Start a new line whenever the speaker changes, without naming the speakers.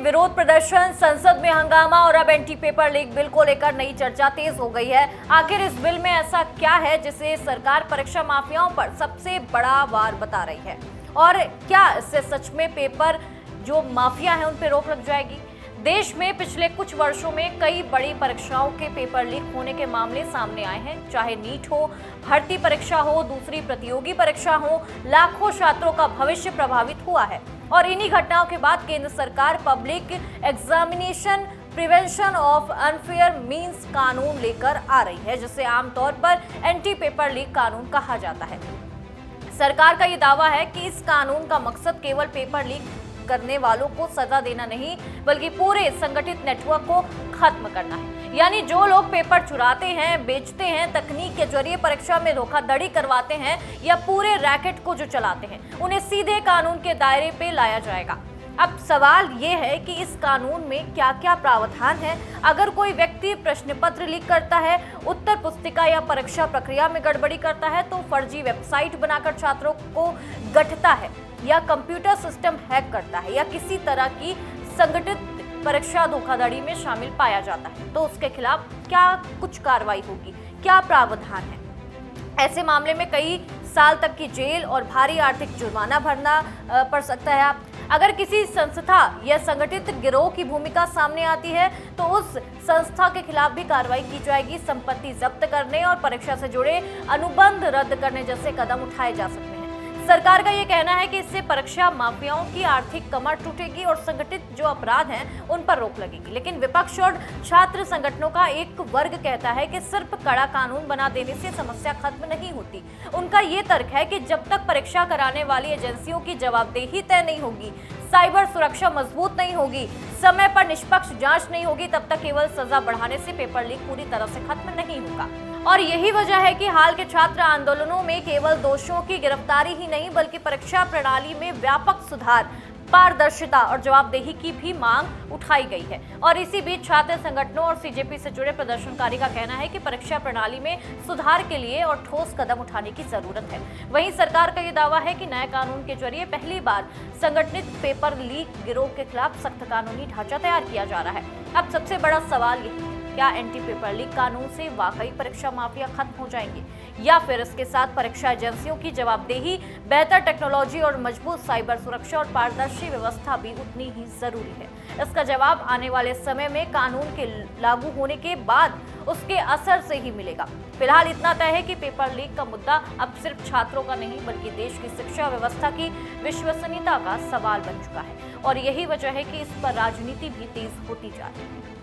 विरोध प्रदर्शन, संसद में हंगामा और अब एंटी पेपर लीक बिल को लेकर नई चर्चा तेज हो गई है। आखिर इस बिल में ऐसा क्या है जिसे सरकार परीक्षा माफियाओं पर सबसे बड़ा वार बता रही है, और क्या इससे सच में पेपर जो माफिया है उन पर रोक लग जाएगी? देश में पिछले कुछ वर्षों में कई बड़ी परीक्षाओं के पेपर लीक होने के मामले सामने आए हैं। चाहे नीट हो, भर्ती परीक्षा हो, दूसरी प्रतियोगी परीक्षा हो, लाखों छात्रों का भविष्य प्रभावित हुआ है। और इन्हीं घटनाओं के बाद केंद्र सरकार public examination prevention of unfair means कानून लेकर आ रही है, जिसे आमतौर पर एंटी पेपर लीक कानून कहा जाता है। सरकार का ये दावा है कि इस कानून का मकसद केवल पेपर लीक करने वालों को सजा देना नहीं, बल्कि पूरे संगठित नेटवर्क को खत्म करना है। यानी जो लोग पेपर चुराते हैं, बेचते हैं, तकनीक के जरिए परीक्षा में धोखाधड़ी करवाते हैं या पूरे रैकेट को जो चलाते हैं, उन्हें सीधे कानून के दायरे पे लाया जाएगा। अब सवाल ये है कि इस कानून में क्या क्या प्रावधान है। अगर कोई व्यक्ति प्रश्न पत्र लीक करता है, उत्तर पुस्तिका या परीक्षा प्रक्रिया में गड़बड़ी करता है, तो फर्जी वेबसाइट बनाकर छात्रों को गढ़ता है या कंप्यूटर सिस्टम हैक करता है या किसी तरह की संगठित परीक्षा धोखाधड़ी में शामिल पाया जाता है, तो उसके खिलाफ क्या कुछ कार्रवाई होगी, क्या प्रावधान है? ऐसे मामले में कई साल तक की जेल और भारी आर्थिक जुर्माना भरना पड़ सकता है। अगर किसी संस्था या संगठित गिरोह की भूमिका सामने आती है तो उस संस्था के खिलाफ भी कार्रवाई की जाएगी। संपत्ति जब्त करने और परीक्षा से जुड़े अनुबंध रद्द करने जैसे कदम उठाए जा सकते हैं। सरकार का ये कहना है कि इससे परीक्षा माफियाओं की आर्थिक कमर टूटेगी और संगठित जो अपराध हैं उन पर रोक लगेगी। लेकिन विपक्ष और छात्र संगठनों का एक वर्ग कहता है कि सिर्फ कड़ा कानून बना देने से समस्या खत्म नहीं होती। उनका ये तर्क है कि जब तक परीक्षा कराने वाली एजेंसियों की जवाबदेही तय नहीं होगी, साइबर सुरक्षा मजबूत नहीं होगी, समय पर निष्पक्ष जांच नहीं होगी, तब तक केवल सजा बढ़ाने से पेपर लीक पूरी तरह से खत्म नहीं होगा। और यही वजह है कि हाल के छात्र आंदोलनों में केवल दोषियों की गिरफ्तारी ही नहीं, बल्कि परीक्षा प्रणाली में व्यापक सुधार, पारदर्शिता और जवाबदेही की भी मांग उठाई गई है। और इसी बीच छात्र संगठनों और सीजेपी से जुड़े प्रदर्शनकारी का कहना है कि परीक्षा प्रणाली में सुधार के लिए और ठोस कदम उठाने की जरूरत है। वहीं सरकार का ये दावा है कि नए कानून के जरिए पहली बार संगठित पेपर लीक गिरोह के खिलाफ सख्त कानूनी ढांचा तैयार किया जा रहा है। अब सबसे बड़ा सवाल यही है, क्या एंटी पेपर लीक कानून से वाकई परीक्षा माफिया खत्म हो जाएंगे, या फिर इसके साथ परीक्षा एजेंसियों की जवाबदेही, बेहतर टेक्नोलॉजी और मजबूत साइबर सुरक्षा और पारदर्शी व्यवस्था भी उतनी ही जरूरी है? इसका जवाब आने वाले समय में कानून के लागू होने के बाद उसके असर से ही मिलेगा। फिलहाल इतना तय है कि पेपर लीक का मुद्दा अब सिर्फ छात्रों का नहीं, बल्कि देश की शिक्षा व्यवस्था की विश्वसनीयता का सवाल बन चुका है। और यही वजह है कि इस पर राजनीति भी तेज होती जा रही है।